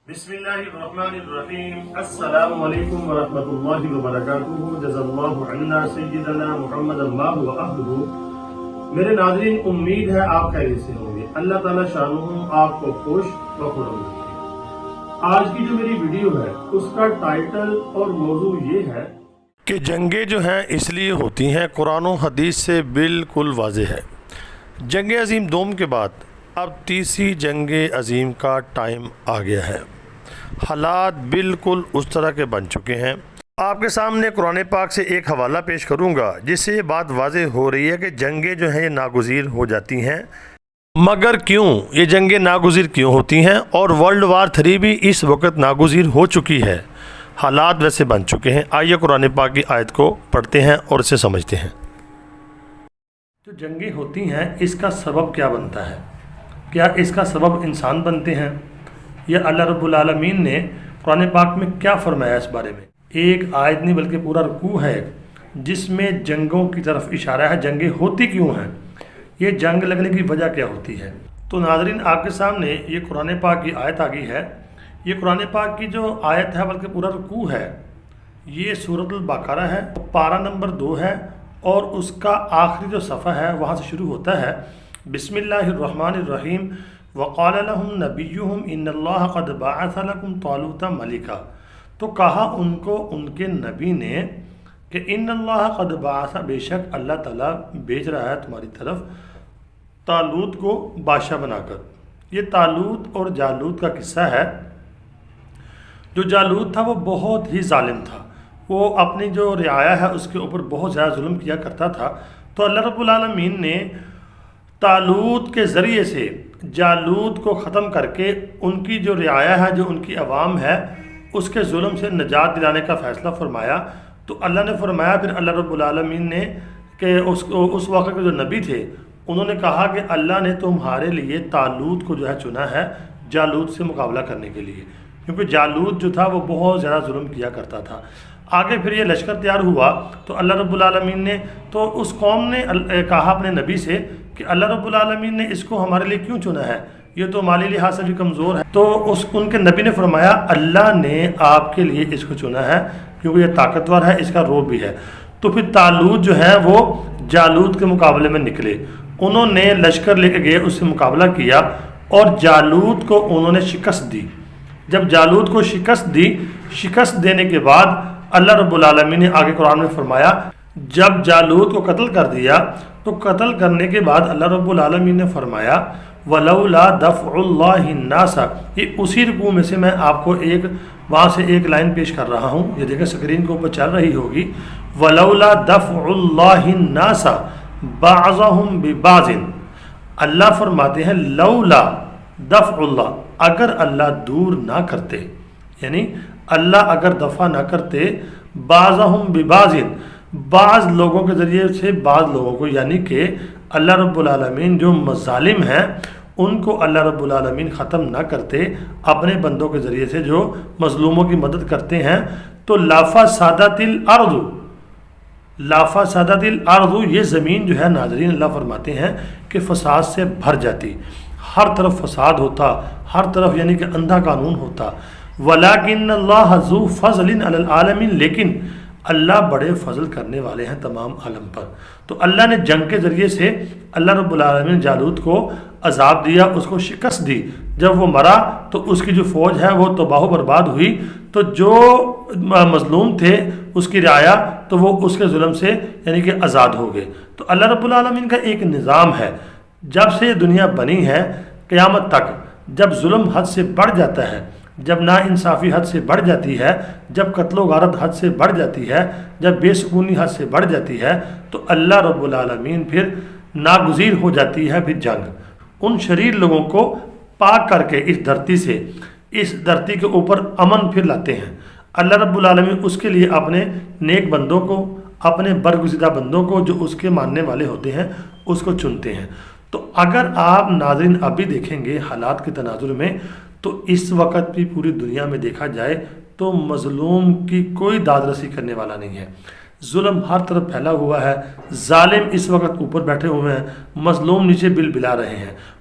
بسم اللہ الرحمن الرحیم السلام علیکم ورحمۃ اللہ وبرکاتہ جزا اللہ عنا سیدنا محمد اللہ و اہلہ۔ میرے ناظرین، امید ہے آپ خیریت سے ہوں گے۔ اللہ تعالیٰ شانہ آپ کو خوش و خرم رکھے۔ آج کی جو میری ویڈیو ہے اس کا ٹائٹل اور موضوع یہ ہے کہ جنگیں جو ہیں اس لیے ہوتی ہیں، قرآن و حدیث سے بالکل واضح ہے۔ جنگ عظیم دوم کے بعد اب تیسری جنگ عظیم کا ٹائم آ گیا ہے۔ حالات بالکل اس طرح کے بن چکے ہیں۔ آپ کے سامنے قرآن پاک سے ایک حوالہ پیش کروں گا جس سے یہ بات واضح ہو رہی ہے کہ جنگیں جو ہیں یہ ناگزیر ہو جاتی ہیں۔ مگر کیوں یہ جنگیں ناگزیر کیوں ہوتی ہیں؟ اور ورلڈ وار 3 بھی اس وقت ناگزیر ہو چکی ہے، حالات ویسے بن چکے ہیں۔ آئیے قرآن پاک کی آیت کو پڑھتے ہیں اور اسے سمجھتے ہیں۔ جو جنگیں ہوتی ہیں اس کا سبب کیا بنتا ہے؟ کیا اس کا سبب انسان بنتے ہیں؟ یا اللہ رب العالمین نے قرآن پاک میں کیا فرمایا اس بارے میں؟ ایک آیت نہیں بلکہ پورا رکوع ہے جس میں جنگوں کی طرف اشارہ ہے۔ جنگیں ہوتی کیوں ہیں؟ یہ جنگ لگنے کی وجہ کیا ہوتی ہے؟ تو ناظرین، آپ کے سامنے یہ قرآن پاک کی آیت آ گئی ہے۔ یہ قرآن پاک کی جو آیت ہے بلکہ پورا رکوع ہے، یہ سورۃ البقرہ ہے، پارہ نمبر 2 ہے اور اس کا آخری جو صفحہ ہے وہاں سے شروع ہوتا ہے۔ بسم اللہ الرحمن الرحیم وقال لهم نبیہم ان اللہ قد بعث لکم طالوت ملکا۔ تو کہا ان کو ان کے نبی نے کہ ان اللہ قد بعث، بے شک اللہ تعالیٰ بھیج رہا ہے تمہاری طرف طالوت کو بادشاہ بنا کر۔ یہ طالوت اور جالوت کا قصہ ہے۔ جو جالوت تھا وہ بہت ہی ظالم تھا، وہ اپنی جو رعایا ہے اس کے اوپر بہت زیادہ ظلم کیا کرتا تھا۔ تو اللہ رب العالمین نے طالوت کے ذریعے سے جالوت کو ختم کر کے ان کی جو رعایا ہے، جو ان کی عوام ہے، اس کے ظلم سے نجات دلانے کا فیصلہ فرمایا۔ تو اللہ نے فرمایا، پھر اللہ رب العالمین نے کہ اس وقت کے جو نبی تھے انہوں نے کہا کہ اللہ نے تمہارے لیے طالوت کو جو ہے چنا ہے جالوت سے مقابلہ کرنے کے لیے، کیونکہ جالوت جو تھا وہ بہت زیادہ ظلم کیا کرتا تھا۔ آگے پھر یہ لشکر تیار ہوا تو اللہ رب العالمین نے تو اس قوم نے کہا اپنے نبی سے کہ اللہ رب العالمین نے اس کو ہمارے لیے کیوں چنا ہے، یہ تو مالی لحاظ سے بھی کمزور ہے۔ تو ان کے نبی نے فرمایا اللہ نے آپ کے لیے اس کو چنا ہے کیونکہ یہ طاقتور ہے، اس کا روب بھی ہے۔ تو پھر طالوت جو ہے وہ جالوت کے مقابلے میں نکلے، انہوں نے لشکر لے کے گئے، اس سے مقابلہ کیا اور جالوت کو انہوں نے شکست دی۔ جب جالوت کو شکست دی، شکست دینے کے بعد اللہ رب العالمین نے آگے قرآن میں فرمایا، جب جالوت کو قتل کر دیا تو قتل کرنے کے بعد اللہ رب العالمین نے فرمایا وَلَوْلَا دَفْعُ اللَّهِ النَّاسَ۔ یہ اسی رکوع میں سے میں آپ کو وہاں سے ایک لائن پیش کر رہا ہوں، یہ دیکھیں سکرین کے اوپر چل رہی ہوگی۔ وَلَوْلَا دَفْعُ اللَّهِ النَّاسَ بَعْضَهُمْ بِبَعْضٍ۔ اللہ فرماتے ہیں لولا دفع اللہ، اگر اللہ دور نہ کرتے، یعنی اللہ اگر دفع نہ کرتے بعضهم ببعض، بعض لوگوں کے ذریعے سے بعض لوگوں کو، یعنی کہ اللہ رب العالمین جو مظالم ہیں ان کو اللہ رب العالمین ختم نہ کرتے، اپنے بندوں کے ذریعے سے جو مظلوموں کی مدد کرتے ہیں، تو لافسدت الارض، لافسدت الارض، یہ زمین جو ہے ناظرین اللہ فرماتے ہیں کہ فساد سے بھر جاتی، ہر طرف فساد ہوتا، ہر طرف یعنی کہ اندھا قانون ہوتا۔ وَلَكِنَّ اللَّهَ ذُو فَضْلٍ عَلَى الْعَالَمِينَ، لیکن اللہ بڑے فضل کرنے والے ہیں تمام عالم پر۔ تو اللہ نے جنگ کے ذریعے سے اللہ رب العالمین جالوت کو عذاب دیا، اس کو شکست دی۔ جب وہ مرا تو اس کی جو فوج ہے وہ تباہ و برباد ہوئی، تو جو مظلوم تھے اس کی رعایا تو وہ اس کے ظلم سے یعنی کہ آزاد ہو گئے۔ تو اللہ رب العالمین کا ایک نظام ہے، جب سے دنیا بنی ہے قیامت تک، جب ظلم حد سے بڑھ جاتا ہے، جب نا انصافی حد سے بڑھ جاتی ہے، جب قتل و غارت حد سے بڑھ جاتی ہے، جب بے سکونی حد سے بڑھ جاتی ہے، تو اللہ رب العالمین پھر ناگزیر ہو جاتی ہے پھر جنگ۔ ان شریر لوگوں کو پاک کر کے اس دھرتی سے، اس دھرتی کے اوپر امن پھر لاتے ہیں۔ اللہ رب العالمین اس کے لیے اپنے نیک بندوں کو، اپنے برگزیدہ بندوں کو جو اس کے ماننے والے ہوتے ہیں اس کو چنتے ہیں۔ تو اگر آپ ناظرین ابھی دیکھیں گے حالات کے تناظر میں، تو اس وقت بھی پوری دنیا میں دیکھا جائے تو مظلوم کی کوئی داد رسی کرنے والا نہیں ہے۔ ظلم ہر طرف پھیلا ہوا ہے، ظالم اس وقت اوپر بیٹھے ہوئے ہیں، مظلوم نیچے بل بلا رہے ہیں،